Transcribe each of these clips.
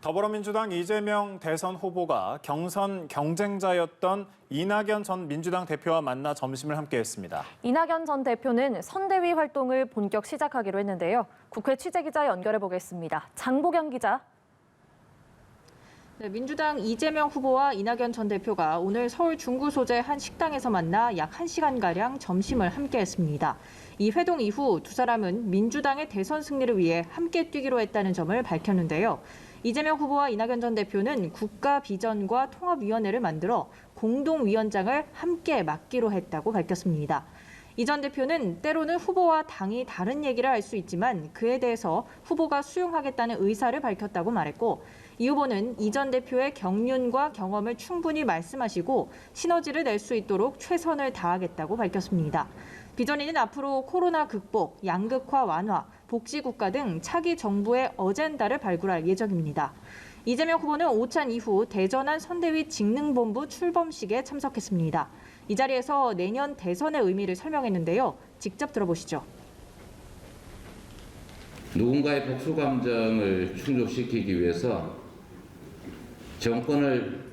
더불어민주당 이재명 대선 후보가 경선 경쟁자였던 이낙연 전 민주당 대표와 만나 점심을 함께했습니다. 이낙연 전 대표는 선대위 활동을 본격 시작하기로 했는데요. 국회 취재기자 연결해 보겠습니다. 장보경 기자. 네, 민주당 이재명 후보와 이낙연 전 대표가 오늘 서울 중구 소재 한 식당에서 만나 약 1시간가량 점심을 함께했습니다. 이 회동 이후 두 사람은 민주당의 대선 승리를 위해 함께 뛰기로 했다는 점을 밝혔는데요. 이재명 후보와 이낙연 전 대표는 국가비전과 통합위원회를 만들어 공동위원장을 함께 맡기로 했다고 밝혔습니다. 이 전 대표는 때로는 후보와 당이 다른 얘기를 할 수 있지만 그에 대해서 후보가 수용하겠다는 의사를 밝혔다고 말했고, 이 후보는 이 전 대표의 경륜과 경험을 충분히 말씀하시고 시너지를 낼 수 있도록 최선을 다하겠다고 밝혔습니다. 비전위는 앞으로 코로나 극복, 양극화 완화, 복지국가 등 차기 정부의 어젠다를 발굴할 예정입니다. 이재명 후보는 오찬 이후 대전한 선대위 직능본부 출범식에 참석했습니다. 이 자리에서 내년 대선의 의미를 설명했는데요. 직접 들어보시죠. 누군가의 복수 감정을 충족시키기 위해서 정권을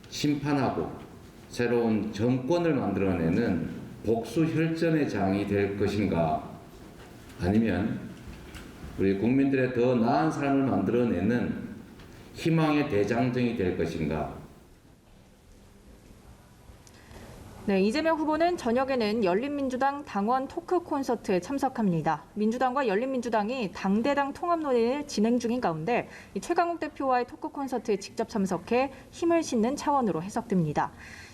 심판하고 새로운 정권을 만들어내는 복수 혈전의 장이 될 것인가, 아니면 우리 국민들의 더 나은 삶을 만들어내는 희망의 대장정이 될 것인가. 네, 이재명 후보는 저녁에는 열린민주당 당원 토크 콘서트에 참석합니다. 민주당과 열린민주당이 당대당 통합 논의를 진행 중인 가운데 최강욱 대표와의 토크 콘서트에 직접 참석해 힘을 싣는 차원으로 해석됩니다.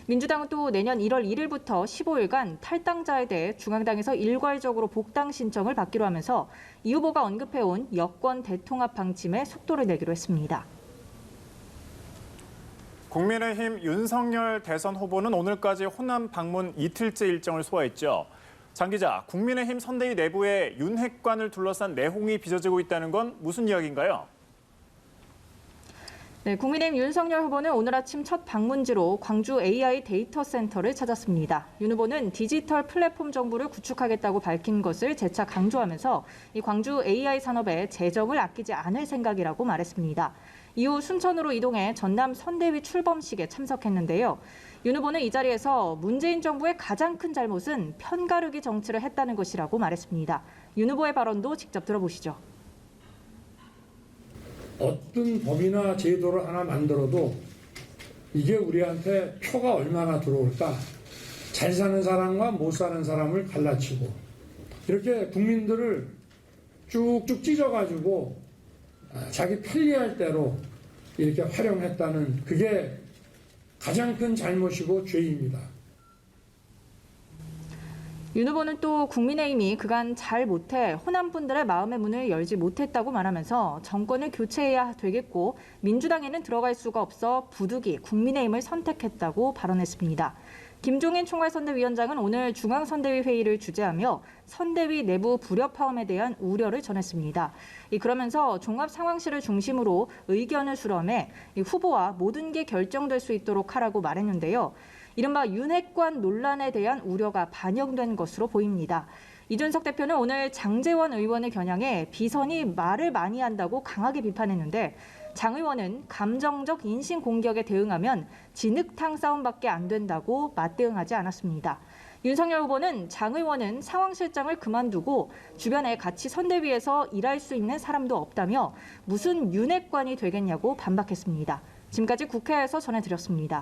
민주당은 또 내년 1월 1일부터 15일간 탈당자에 대해 중앙당에서 일괄적으로 복당 신청을 받기로 하면서 이 후보가 언급해온 여권 대통합 방침에 속도를 내기로 했습니다. 국민의힘 윤석열 대선 후보는 오늘까지 호남 방문 이틀째 일정을 소화했죠. 장 기자, 국민의힘 선대위 내부에 윤핵관을 둘러싼 내홍이 빚어지고 있다는 건 무슨 이야기인가요? 네, 국민의힘 윤석열 후보는 오늘 아침 첫 방문지로 광주 AI 데이터 센터를 찾았습니다. 윤 후보는 디지털 플랫폼 정부를 구축하겠다고 밝힌 것을 재차 강조하면서 이 광주 AI 산업에 재정을 아끼지 않을 생각이라고 말했습니다. 이후 순천으로 이동해 전남 선대위 출범식에 참석했는데요. 윤 후보는 이 자리에서 문재인 정부의 가장 큰 잘못은 편가르기 정치를 했다는 것이라고 말했습니다. 윤 후보의 발언도 직접 들어보시죠. 어떤 법이나 제도를 하나 만들어도 이게 우리한테 표가 얼마나 들어올까? 잘 사는 사람과 못 사는 사람을 갈라치고 이렇게 국민들을 쭉쭉 찢어가지고 자기 편리할 대로 이렇게 활용했다는, 그게 가장 큰 잘못이고 죄입니다. 윤 후보는 또 국민의힘이 그간 잘 못해 호남분들의 마음의 문을 열지 못했다고 말하면서 정권을 교체해야 되겠고 민주당에는 들어갈 수가 없어 부득이 국민의힘을 선택했다고 발언했습니다. 김종인 총괄선대위원장은 오늘 중앙선대위 회의를 주재하며 선대위 내부 불협화음에 대한 우려를 전했습니다. 그러면서 종합상황실을 중심으로 의견을 수렴해 후보와 모든 게 결정될 수 있도록 하라고 말했는데요. 이른바 윤핵관 논란에 대한 우려가 반영된 것으로 보입니다. 이준석 대표는 오늘 장제원 의원을 겨냥해 비선이 말을 많이 한다고 강하게 비판했는데, 장 의원은 감정적 인신 공격에 대응하면 진흙탕 싸움밖에 안 된다고 맞대응하지 않았습니다. 윤석열 후보는 장 의원은 상황실장을 그만두고 주변에 같이 선대위에서 일할 수 있는 사람도 없다며 무슨 윤핵관이 되겠냐고 반박했습니다. 지금까지 국회에서 전해드렸습니다.